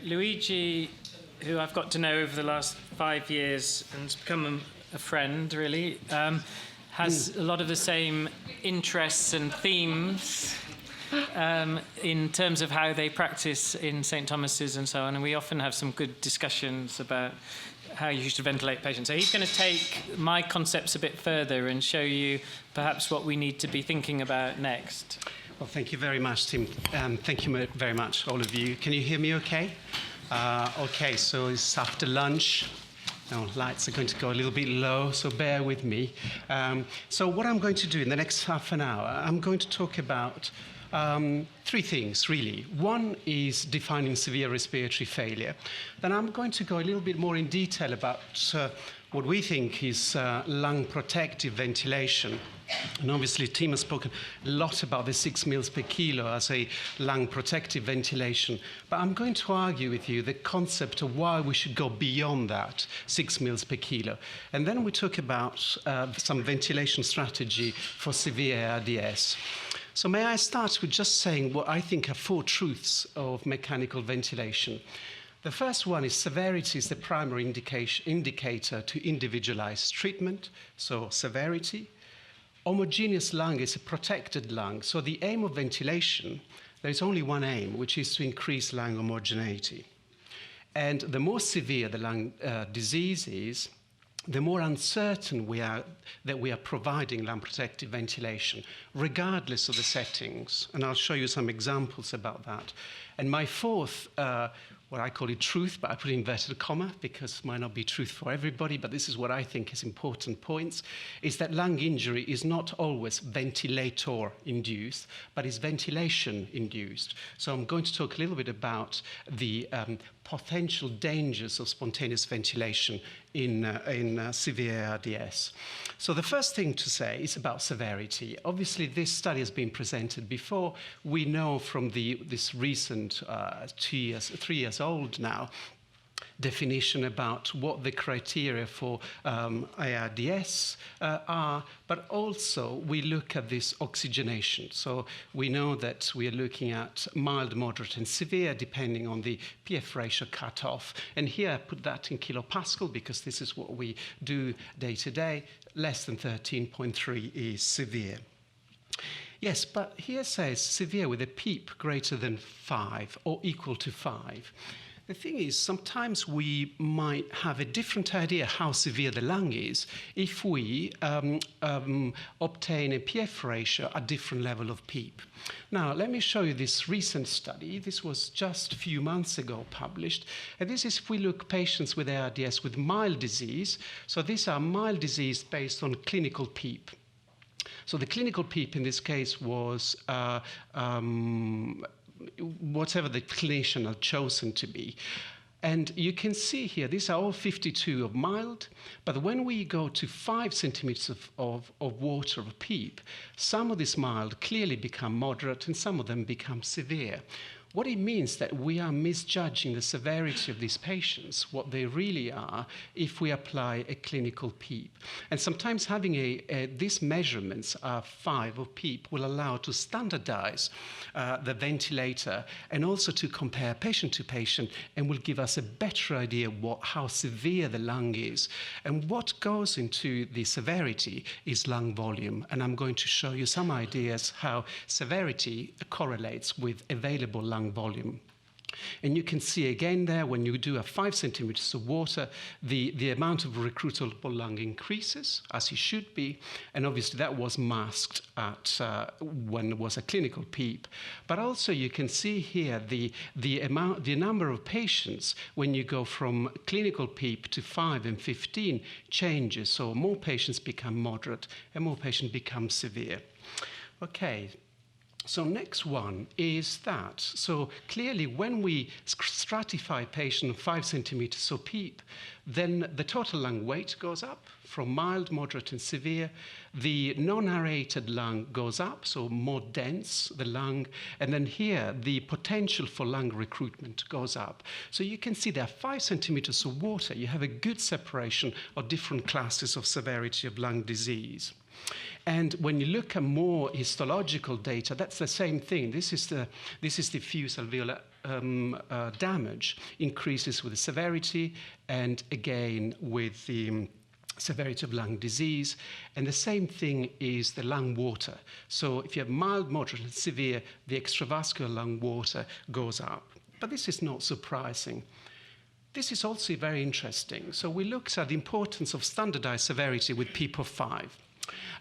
Luigi, who I've got to know over the last 5 years and has become a friend, really, has a lot of the same interests and themes in terms of how they practice in St. Thomas's and so on. And we often have some good discussions about how you should ventilate patients. So he's going to take my concepts a bit further and show you perhaps what we need to be thinking about next. Well, thank you very much, Tim. Thank you very much, all of you. Can you hear me okay? Okay, so it's after lunch. Now, lights are going to go a little bit low, so bear with me. So what I'm going to do in the next half an hour, I'm going to talk about three things, really. One is defining severe respiratory failure. Then I'm going to go a little bit more in detail about what we think is lung protective ventilation. And obviously, Tim has spoken a lot about the 6 mL per kilo as a lung protective ventilation. But I'm going to argue with you the concept of why we should go beyond that 6 mL per kilo. And then we talk about some ventilation strategy for severe ARDS. So may I start with just saying what I think are 4 truths of mechanical ventilation. The first one is severity is the primary indicator to individualized treatment, so severity. Homogeneous lung is a protected lung, so the aim of ventilation, there is only one aim, which is to increase lung homogeneity. And the more severe the lung disease is, the more uncertain we are that we are providing lung protective ventilation, regardless of the settings. And I'll show you some examples about that. And my fourth, what I call it truth, but I put inverted comma because it might not be truth for everybody, but this is what I think is important points, is that lung injury is not always ventilator-induced, but is ventilation-induced. So I'm going to talk a little bit about the potential dangers of spontaneous ventilation in severe ARDS. So the first thing to say is about severity. Obviously, this study has been presented before. We know from this recent 3 years old now, definition about what the criteria for ARDS are, but also we look at this oxygenation. So we know that we are looking at mild, moderate, and severe, depending on the PF ratio cutoff. And here I put that in kilopascal because this is what we do day to day. Less than 13.3 is severe. Yes, but here says severe with a PEEP greater than 5 or equal to 5. The thing is, sometimes we might have a different idea how severe the lung is if we obtain a PF ratio at different level of PEEP. Now, let me show you this recent study. This was just a few months ago published. And this is if we look patients with ARDS with mild disease. So these are mild disease based on clinical PEEP. So the clinical PEEP in this case was whatever the clinician had chosen to be. And you can see here, these are all 52 of mild, but when we go to 5 centimeters of water of PEEP, some of this mild clearly become moderate and some of them become severe. What it means that we are misjudging the severity of these patients, what they really are, if we apply a clinical PEEP. And sometimes having these measurements of 5 of PEEP will allow to standardize the ventilator and also to compare patient to patient and will give us a better idea how severe the lung is. And what goes into the severity is lung volume. And I'm going to show you some ideas how severity correlates with available lung volume. And you can see again there, when you do a 5 centimeters of water, the amount of recruitable lung increases, as it should be, and obviously that was masked at when it was a clinical PEEP. But also you can see here the number of patients when you go from clinical PEEP to 5 and 15 changes. So more patients become moderate and more patients become severe. Okay. So next one is that. So clearly when we stratify patient 5 centimeters of PEEP, then the total lung weight goes up from mild, moderate, and severe. The non-aerated lung goes up, so more dense, the lung. And then here, the potential for lung recruitment goes up. So you can see there are 5 centimeters of water. You have a good separation of different classes of severity of lung disease. And when you look at more histological data, that's the same thing. This is the diffuse alveolar damage increases with the severity and again with the severity of lung disease. And the same thing is the lung water. So if you have mild, moderate, and severe, the extravascular lung water goes up. But this is not surprising. This is also very interesting. So we looked at the importance of standardized severity with P5.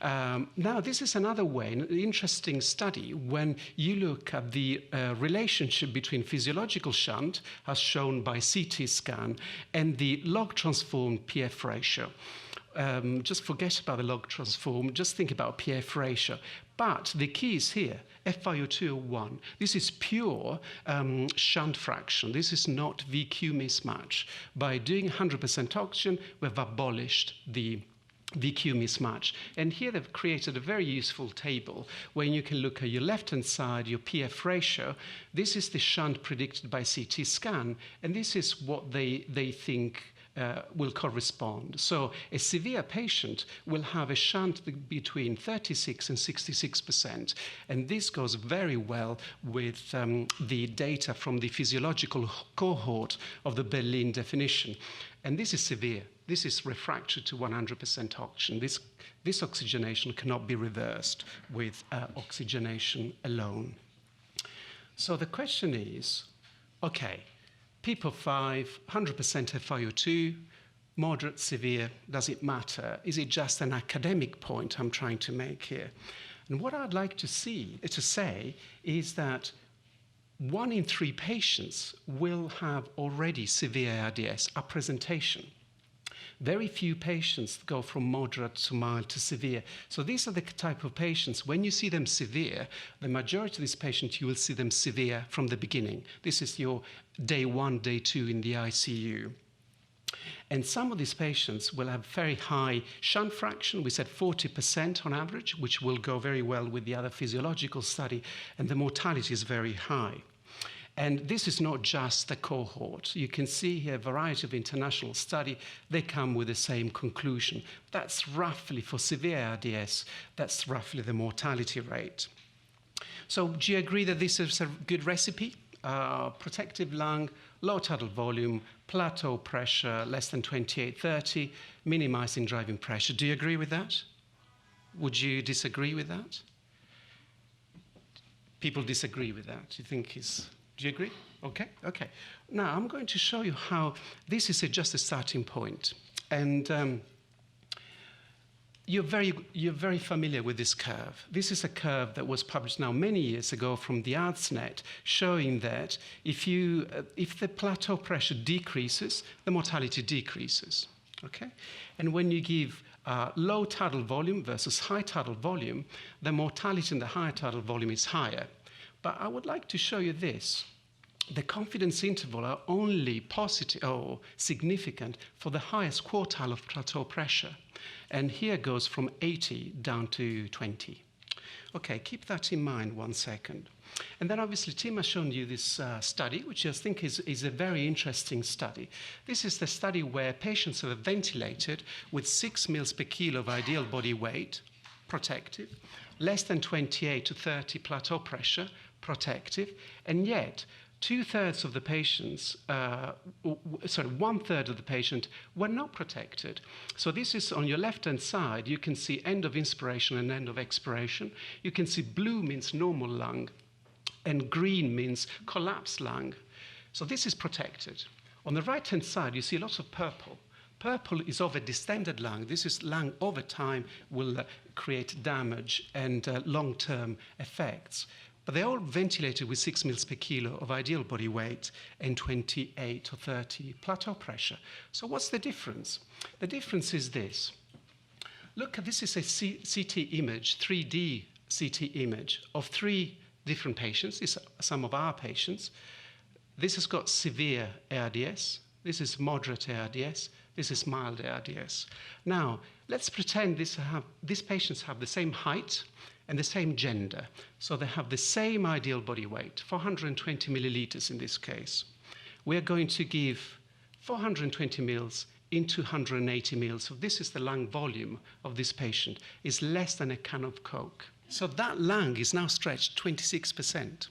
Now, this is another way, an interesting study, when you look at the relationship between physiological shunt, as shown by CT scan, and the log-transformed PF ratio. Just forget about the log transform, just think about PF ratio. But the key is here, FiO201. This is pure shunt fraction. This is not VQ mismatch. By doing 100% oxygen, we've abolished the VQ mismatch. And here they've created a very useful table where you can look at your left-hand side, your PF ratio. This is the shunt predicted by CT scan, and this is what they think will correspond. So a severe patient will have a shunt between 36 and 66%. And this goes very well with the data from the physiological cohort of the Berlin definition. And this is severe. This is refractory to 100% oxygen. This oxygenation cannot be reversed with oxygenation alone. So the question is, okay, P5, 100% FiO2, moderate, severe, does it matter? Is it just an academic point I'm trying to make here? And what I'd like to say is that 1 in 3 patients will have already severe ARDS at presentation. Very few patients go from moderate to mild to severe. So these are the type of patients, when you see them severe, the majority of these patients, you will see them severe from the beginning. This is your day 1, day 2 in the ICU. And some of these patients will have very high shunt fraction. We said 40% on average, which will go very well with the other physiological study, and the mortality is very high. And this is not just the cohort. You can see here a variety of international study. They come with the same conclusion. That's roughly, for severe ARDS, that's roughly the mortality rate. So do you agree that this is a good recipe? Protective lung, low tidal volume, plateau pressure, less than 28-30, minimizing driving pressure. Do you agree with that? Would you disagree with that? People disagree with that. You think is... Do you agree? Okay, okay. Now, I'm going to show you how this is just a starting point. And you're very familiar with this curve. This is a curve that was published now many years ago from the ARDS, showing that if the plateau pressure decreases, the mortality decreases. Okay? And when you give low tidal volume versus high tidal volume, the mortality in the higher tidal volume is higher. But I would like to show you this. The confidence interval are only positive or significant for the highest quartile of plateau pressure. And here goes from 80 down to 20. Okay, keep that in mind 1 second. And then obviously Tim has shown you this study, which I think is a very interesting study. This is the study where patients are ventilated with 6 mils per kilo of ideal body weight, protective, less than 28 to 30 plateau pressure, protective, and yet 2/3 of the patients, 1/3 of the patient were not protected. So this is on your left-hand side, you can see end of inspiration and end of expiration. You can see blue means normal lung, and green means collapsed lung. So this is protected. On the right-hand side, you see lots of purple. Purple is over distended lung. This is lung over time will create damage and long-term effects. But they're all ventilated with 6 mils per kilo of ideal body weight and 28 or 30 plateau pressure. So what's the difference? The difference is this. Look, this is a CT image, 3D CT image of 3 different patients. These are some of our patients. This has got severe ARDS. This is moderate ARDS. This is mild ARDS. Now, let's pretend these patients have the same height and the same gender. So they have the same ideal body weight, 420 milliliters in this case. We're going to give 420 mils into 180 mils. So this is the lung volume of this patient. It's less than a can of Coke. So that lung is now stretched 26%.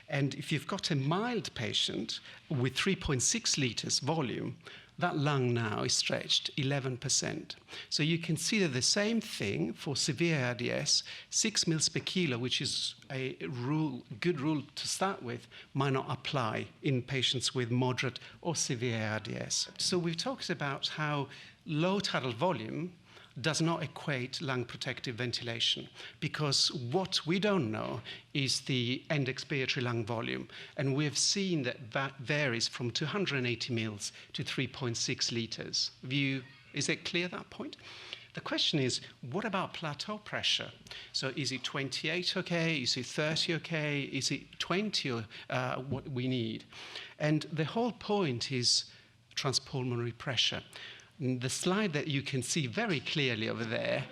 And if you've got a mild patient with 3.6 liters volume, that lung now is stretched 11%. So you can see that the same thing for severe ARDS, 6 mils per kilo, which is a good rule to start with, might not apply in patients with moderate or severe ARDS. So we've talked about how low tidal volume does not equate lung protective ventilation, because what we don't know is the end expiratory lung volume. And we have seen that that varies from 280 mils to 3.6 liters. Is it clear, that point? The question is, what about plateau pressure? So is it 28 okay? Is it 30 okay? Is it 20 what we need? And the whole point is transpulmonary pressure. The slide that you can see very clearly over there,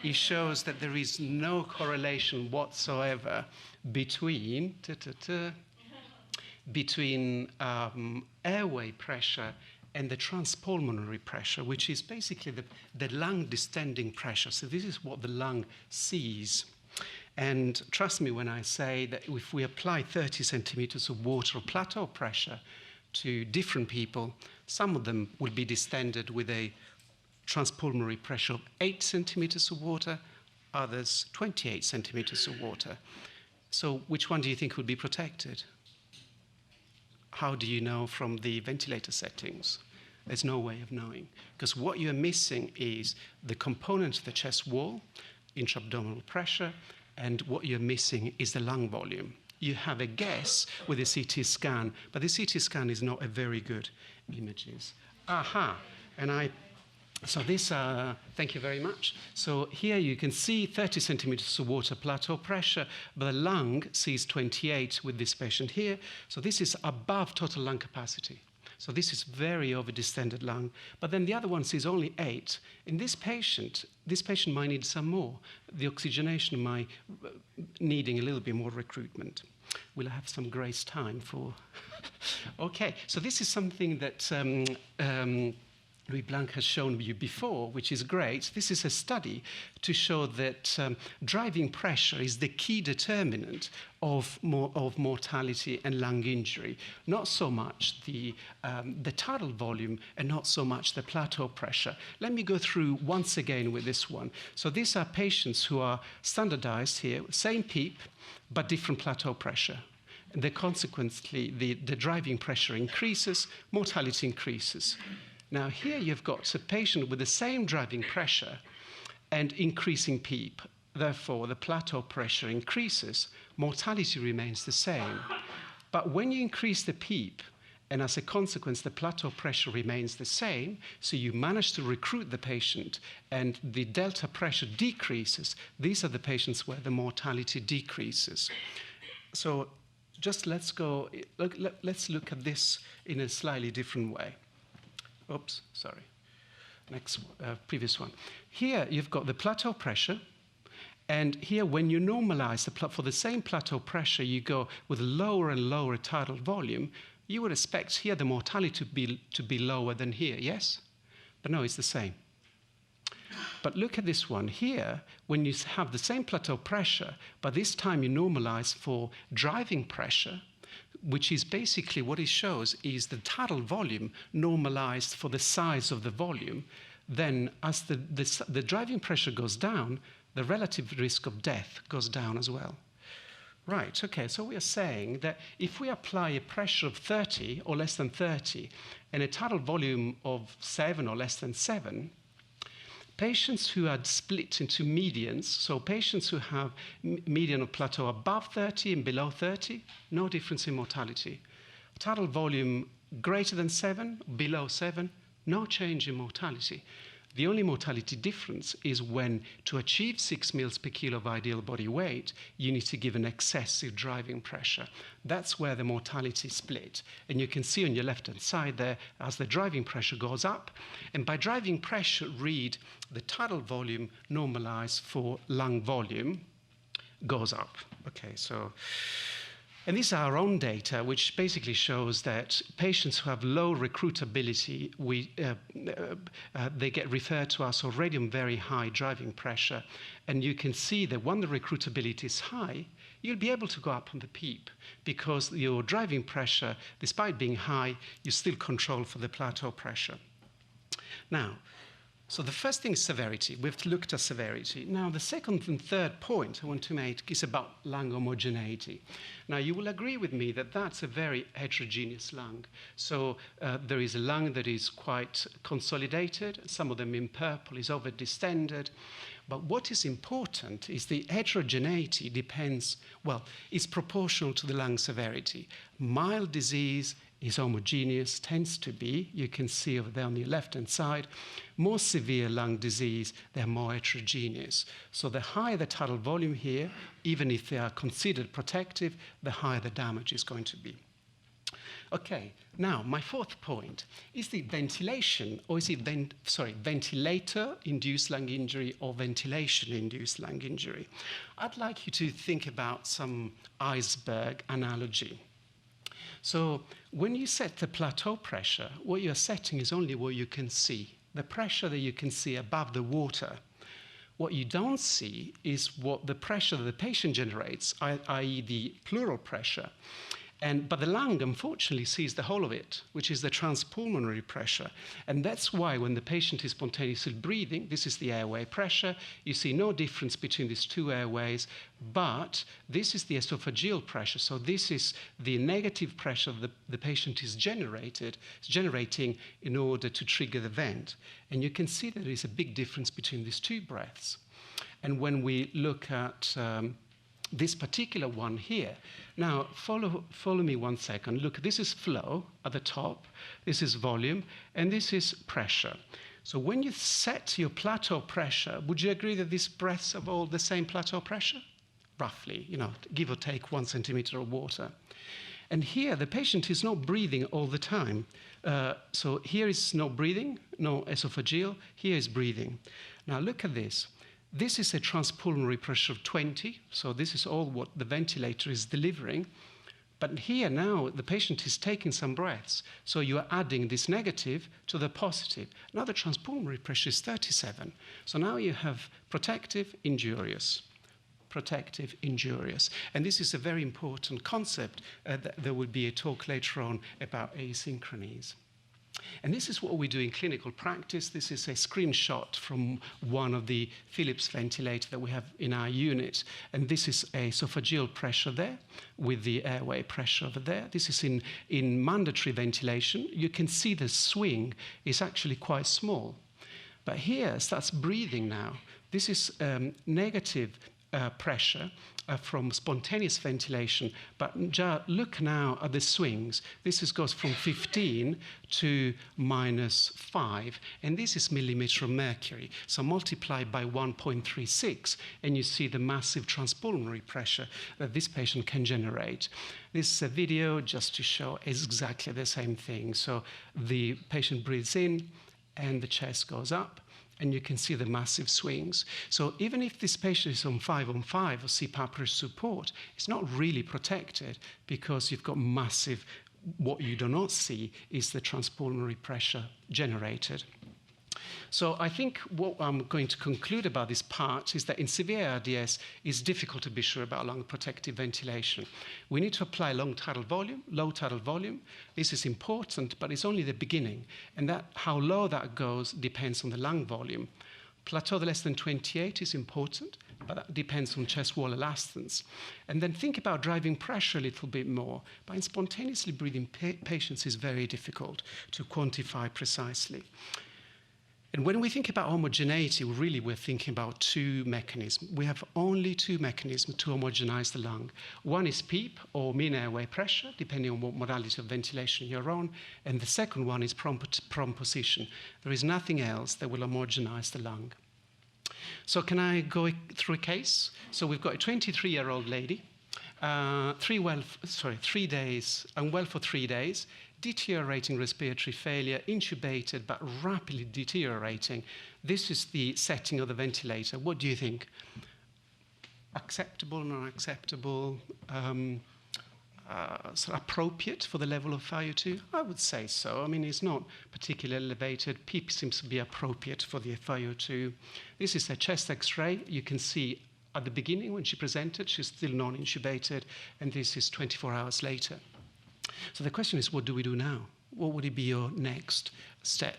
it shows that there is no correlation whatsoever between airway pressure and the transpulmonary pressure, which is basically the lung distending pressure. So this is what the lung sees. And trust me when I say that if we apply 30 centimeters of water or plateau pressure to different people, some of them will be distended with a transpulmonary pressure of 8 centimeters of water, others 28 centimeters of water. So which one do you think would be protected? How do you know from the ventilator settings? There's no way of knowing, because what you're missing is the component of the chest wall, intra-abdominal pressure, and what you're missing is the lung volume. You have a guess with a CT scan, but the CT scan is not a very good images. Aha, so this, thank you very much. So here you can see 30 centimeters of water plateau pressure, but the lung sees 28 with this patient here. So this is above total lung capacity. So this is very over-distended lung. But then the other one sees only 8. In this patient might need some more. The oxygenation might needing a little bit more recruitment. We'll have some grace time for... Okay, so this is something that Louis Blanc has shown you before, which is great. This is a study to show that driving pressure is the key determinant of mortality and lung injury, not so much the tidal volume and not so much the plateau pressure. Let me go through once again with this one. So these are patients who are standardized here, same PEEP, but different plateau pressure. And consequently, the driving pressure increases, mortality increases. Now here you've got a patient with the same driving pressure and increasing PEEP. Therefore, the plateau pressure increases, mortality remains the same. But when you increase the PEEP, and as a consequence, the plateau pressure remains the same, so you manage to recruit the patient and the delta pressure decreases, these are the patients where the mortality decreases. So just let's look at this in a slightly different way. Oops, sorry. Next, previous one. Here you've got the plateau pressure, and here when you normalize for the same plateau pressure, you go with lower and lower tidal volume, you would expect here the mortality to be lower than here, yes? But no, it's the same. But look at this one. Here, when you have the same plateau pressure, but this time you normalize for driving pressure, which is basically what it shows is the tidal volume normalized for the size of the volume, then as the driving pressure goes down, the relative risk of death goes down as well. Right, okay, so we are saying that if we apply a pressure of 30 or less than 30 and a tidal volume of 7 or less than 7, patients who are split into medians, so patients who have median or plateau above 30 and below 30, no difference in mortality. Tidal volume greater than 7, below 7, no change in mortality. The only mortality difference is when, to achieve 6 mils per kilo of ideal body weight, you need to give an excessive driving pressure. That's where the mortality split. And you can see on your left-hand side there, as the driving pressure goes up, and by driving pressure, read the tidal volume normalized for lung volume goes up. Okay, so... And these are our own data, which basically shows that patients who have low recruitability, they get referred to us already on very high driving pressure. And you can see that when the recruitability is high, you'll be able to go up on the PEEP because your driving pressure, despite being high, you still control for the plateau pressure. Now, so the first thing is severity. We've looked at severity. Now, the second and third point I want to make is about lung homogeneity. Now, you will agree with me that that's a very heterogeneous lung. So there is a lung that is quite consolidated. Some of them in purple is over distended. But what is important is the heterogeneity depends, well, is proportional to the lung severity. Mild disease is homogeneous, tends to be. You can see over there on the left-hand side. More severe lung disease, they're more heterogeneous. So the higher the tidal volume here, even if they are considered protective, the higher the damage is going to be. Okay, now my fourth point is the ventilation, or is it ventilator-induced lung injury or ventilation-induced lung injury? I'd like you to think about some iceberg analogy. So when you set the plateau pressure, what you're setting is only what you can see, the pressure that you can see above the water. What you don't see is what the pressure that the patient generates, i.e. the pleural pressure. But the lung, unfortunately, sees the whole of it, which is the transpulmonary pressure. And that's why when the patient is spontaneously breathing, this is the airway pressure, you see no difference between these two airways, but this is the esophageal pressure. So this is the negative pressure the patient is generating in order to trigger the vent. And you can see that there is a big difference between these two breaths. And when we look at this particular one here. Now, follow me 1 second. Look, this is flow at the top, this is volume, and this is pressure. So when you set your plateau pressure, would you agree that these breaths have all the same plateau pressure? Roughly, give or take 1 centimeter of water. And here, the patient is not breathing all the time. So here is no breathing, no esophageal, here is breathing. Now look at this. This is a transpulmonary pressure of 20, so this is all what the ventilator is delivering. But here now, the patient is taking some breaths, so you are adding this negative to the positive. Now the transpulmonary pressure is 37, so now you have protective, injurious. Protective, injurious. And this is a very important concept. There will be a talk later on about asynchronies. And this is what we do in clinical practice. This is a screenshot from one of the Philips ventilators that we have in our unit. And this is esophageal pressure there with the airway pressure over there. This is in mandatory ventilation. You can see the swing is actually quite small. But here starts breathing now. This is negative pressure from spontaneous ventilation, but look now at the swings. This goes from 15 to -5, and this is millimeter of mercury. So multiply by 1.36, and you see the massive transpulmonary pressure that this patient can generate. This is a video just to show exactly the same thing. So the patient breathes in, and the chest goes up, and you can see the massive swings. So even if this patient is on 5 or CPAP support, it's not really protected because you've got massive, what you do not see is the transpulmonary pressure generated. So I think what I'm going to conclude about this part is that in severe ARDS, it's difficult to be sure about lung protective ventilation. We need to apply low tidal volume. This is important, but it's only the beginning. And how low that goes depends on the lung volume. Plateau less than 28 is important, but that depends on chest wall elastance. And then think about driving pressure a little bit more. But in spontaneously breathing patients, it's very difficult to quantify precisely. And when we think about homogeneity, we're thinking about two mechanisms. We have only two mechanisms to homogenize the lung. One is PEEP, or mean airway pressure, depending on what modality of ventilation you're on. And the second one is prompt position. There is nothing else that will homogenize the lung. So can I go through a case? So we've got a 23-year-old lady, 3 days, unwell for 3 days, deteriorating respiratory failure, intubated, but rapidly deteriorating. This is the setting of the ventilator. What do you think? Acceptable, not acceptable, appropriate for the level of FiO2? I would say so. I mean, it's not particularly elevated. PEEP seems to be appropriate for the FiO2. This is a chest X-ray. You can see at the beginning when she presented. She's still non-intubated, and this is 24 hours later. So the question is, what do we do now? What would be your next step?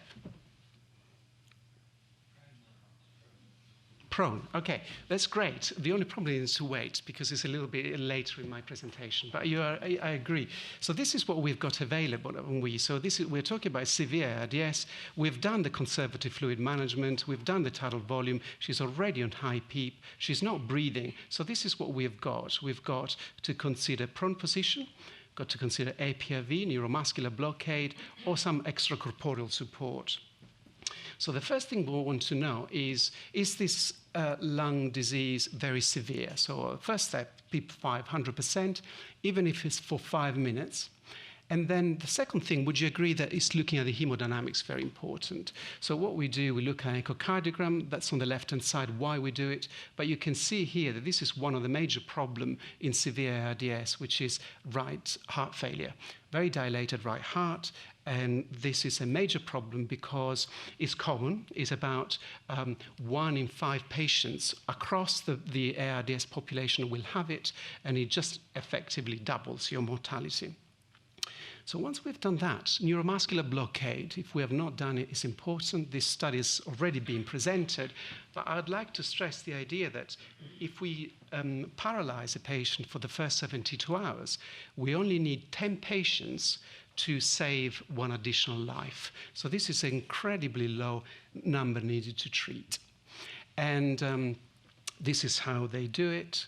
Prone. Okay, that's great. The only problem is to wait because it's a little bit later in my presentation. But I agree. So this is what we've got available. We're talking about severe ARDS. We've done the conservative fluid management. We've done the tidal volume. She's already on high PEEP. She's not breathing. So this is what we've got. We've got to consider prone position, got to consider APRV, neuromuscular blockade, or some extracorporeal support. So the first thing we want to know is this lung disease very severe? So first step, PEEP 5, 100%, even if it's for 5 minutes. And then the second thing, would you agree that it's looking at the hemodynamics very important? So what we do, we look at echocardiogram. That's on the left-hand side, why we do it. But you can see here that this is one of the major problems in severe ARDS, which is right heart failure. Very dilated right heart. And this is a major problem because it's common. It's about 1 in 5 patients across the ARDS population will have it, and it just effectively doubles your mortality. So once we've done that, neuromuscular blockade, if we have not done it, is important. This study has already been presented. But I'd like to stress the idea that if we paralyze a patient for the first 72 hours, we only need 10 patients to save 1 additional life. So this is an incredibly low number needed to treat. And this is how they do it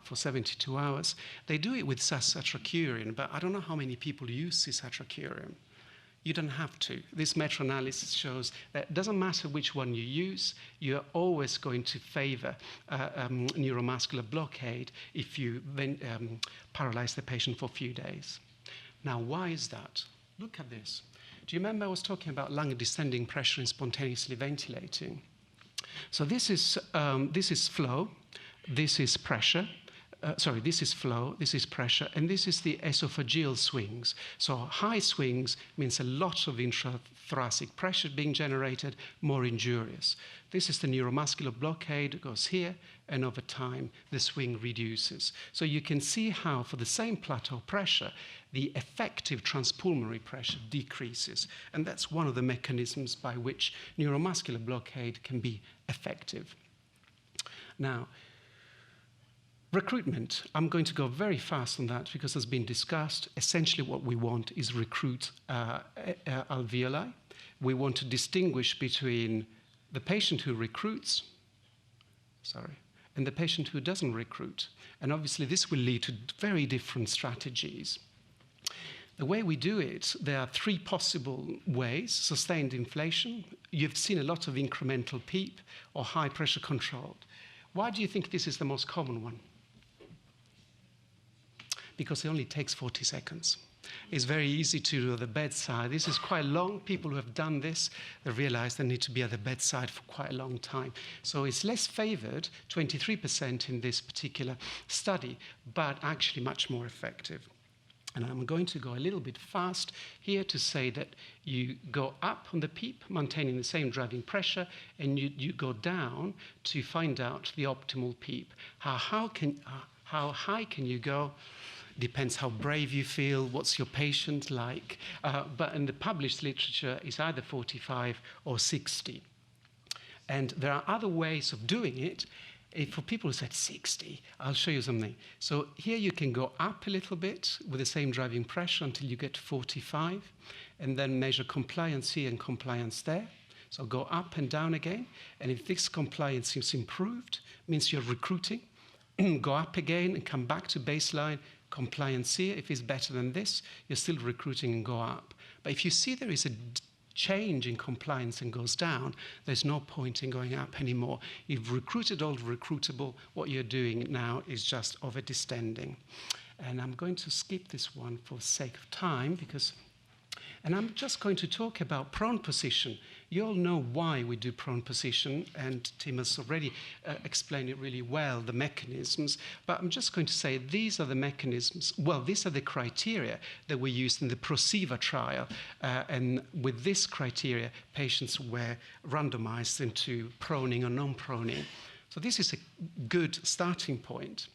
for 72 hours. They do it with cisatracurium, but I don't know how many people use cisatracurium. You don't have to. This meta-analysis shows that it doesn't matter which one you use, you're always going to favor neuromuscular blockade if you paralyze the patient for a few days. Now, why is that? Look at this. Do you remember I was talking about lung distending pressure and spontaneously ventilating? So this is flow, this is pressure. This is flow, this is pressure, and this is the esophageal swings. So high swings means a lot of intrathoracic pressure being generated, more injurious. This is the neuromuscular blockade, it goes here, and over time the swing reduces. So you can see how for the same plateau pressure, the effective transpulmonary pressure decreases. And that's one of the mechanisms by which neuromuscular blockade can be effective. Now, recruitment, I'm going to go very fast on that because it's been discussed. Essentially what we want is recruit alveoli. We want to distinguish between the patient who recruits, and the patient who doesn't recruit. And obviously this will lead to very different strategies. The way we do it, there are 3 possible ways. Sustained inflation. You've seen a lot of incremental PEEP or high pressure controlled. Why do you think this is the most common one? Because it only takes 40 seconds. It's very easy to do at the bedside. This is quite long. People who have done this, they realize they need to be at the bedside for quite a long time. So it's less favored, 23% in this particular study, but actually much more effective. And I'm going to go a little bit fast here to say that you go up on the PEEP, maintaining the same driving pressure, and you go down to find out the optimal PEEP. How high can you go? Depends how brave you feel, what's your patient like. But in the published literature, it's either 45 or 60. And there are other ways of doing it. For people who said 60, I'll show you something. So here you can go up a little bit with the same driving pressure until you get 45, and then measure compliance here and compliance there. So go up and down again. And if this compliance is improved, means you're recruiting. Go up again and come back to baseline. Compliance here, if it's better than this, you're still recruiting and go up. But if you see there is a change in compliance and goes down, there's no point in going up anymore. You've recruited all recruitable. What you're doing now is just over distending. And I'm going to skip this one for sake of time and I'm just going to talk about prone position. You all know why we do prone position, and Tim has already explained it really well, the mechanisms, but I'm just going to say these are the mechanisms, well, these are the criteria that we used in the PROSEVA trial, and with this criteria, patients were randomized into proning or non-proning. So this is a good starting point.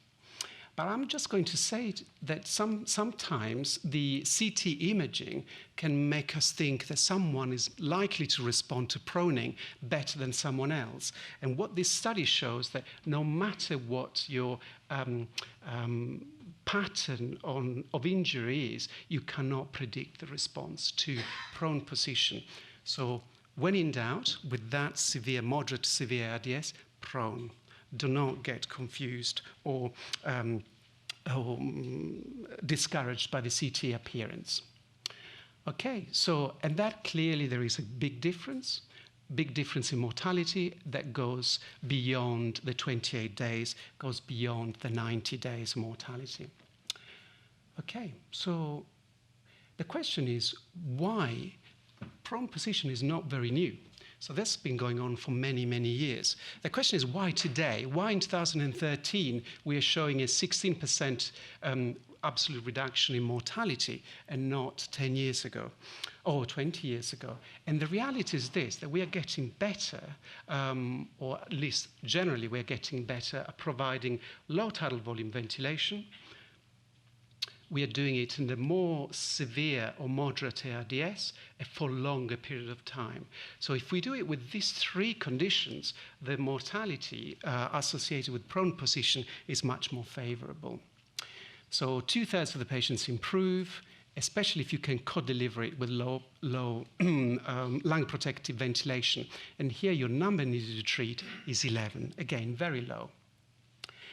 But I'm just going to say that sometimes the CT imaging can make us think that someone is likely to respond to proning better than someone else. And what this study shows that no matter what your pattern of injury is, you cannot predict the response to prone position. So when in doubt, with that severe, moderate to severe ARDS, prone. Do not get confused or discouraged by the CT appearance. Okay, so, and that clearly there is a big difference in mortality that goes beyond the 28 days, goes beyond the 90 days mortality. Okay, so the question is why prone position is not very new. So that's been going on for many, many years. The question is why today? Why in 2013 we are showing a 16% absolute reduction in mortality and not 10 years ago or 20 years ago? And the reality is this, that we are getting better, or at least generally we're getting better at providing low tidal volume ventilation. We are doing it in the more severe or moderate ARDS for a longer period of time. So if we do it with these three conditions, the mortality associated with prone position is much more favorable. So 2/3 of the patients improve, especially if you can co-deliver it with low lung protective ventilation. And here your number needed to treat is 11. Again, very low.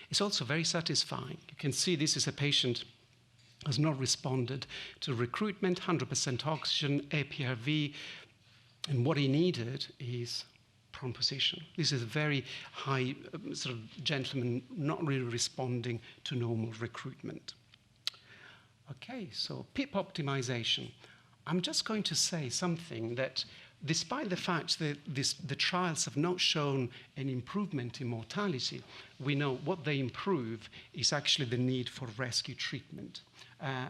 It's also very satisfying. You can see this is a patient has not responded to recruitment, 100% oxygen, APRV, and what he needed is prone position. This is a very high sort of gentleman not really responding to normal recruitment. Okay, so PIP optimization. I'm just going to say something that despite the fact that the trials have not shown an improvement in mortality, we know what they improve is actually the need for rescue treatment,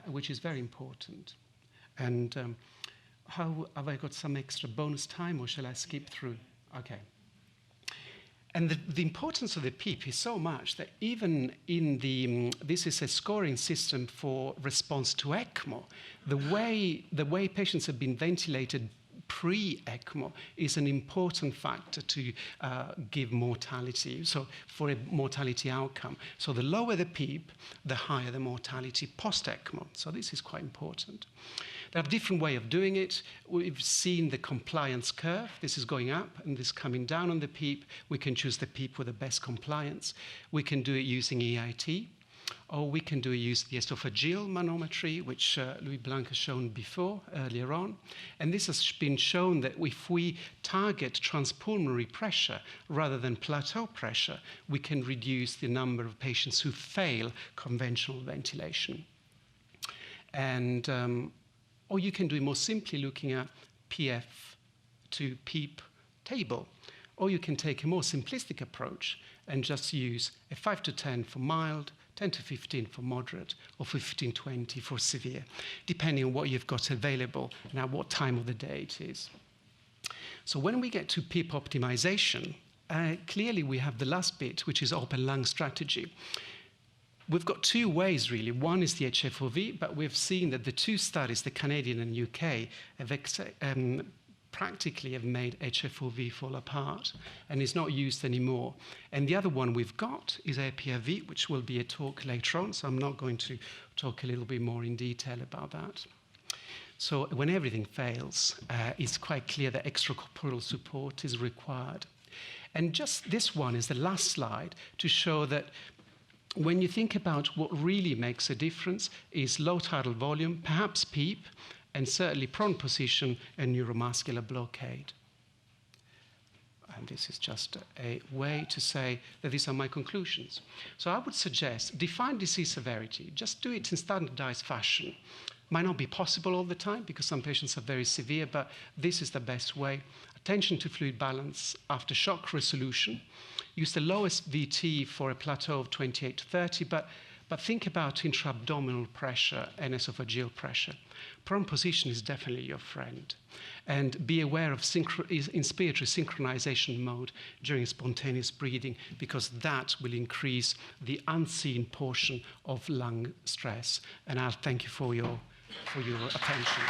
which is very important. And how have I got some extra bonus time, or shall I skip through? Okay. And the importance of the PEEP is so much that even in this is a scoring system for response to ECMO, the way patients have been ventilated pre-ECMO is an important factor to give mortality, so for a mortality outcome. So the lower the PEEP, the higher the mortality post-ECMO. So this is quite important. There are different ways of doing it. We've seen the compliance curve. This is going up and this is coming down on the PEEP. We can choose the PEEP with the best compliance. We can do it using EIT, or we can do it using the esophageal manometry, which Louis Blanc has shown before, earlier on. And this has been shown that if we target transpulmonary pressure rather than plateau pressure, we can reduce the number of patients who fail conventional ventilation. And or you can do it more simply looking at PF to PEEP table. Or you can take a more simplistic approach and just use a 5 to 10 for mild, 10 to 15 for moderate, or 15 to 20 for severe, depending on what you've got available and at what time of the day it is. So when we get to PEEP optimization, clearly we have the last bit, which is open lung strategy. We've got two ways, really. One is the HFOV, but we've seen that the two studies, the Canadian and UK, have practically have made HFOV fall apart and is not used anymore. And the other one we've got is APRV, which will be a talk later on, so I'm not going to talk a little bit more in detail about that. So when everything fails, it's quite clear that extracorporeal support is required. And just this one is the last slide to show that when you think about what really makes a difference is low tidal volume, perhaps PEEP, and certainly prone position and neuromuscular blockade. And this is just a way to say that these are my conclusions. So I would suggest define disease severity. Just do it in standardized fashion. Might not be possible all the time because some patients are very severe, but this is the best way. Attention to fluid balance after shock resolution. Use the lowest VT for a plateau of 28 to 30, but But think about intra-abdominal pressure and esophageal pressure. Prone position is definitely your friend. And be aware of inspiratory synchronization mode during spontaneous breathing, because that will increase the unseen portion of lung stress. And I'll thank you for your attention.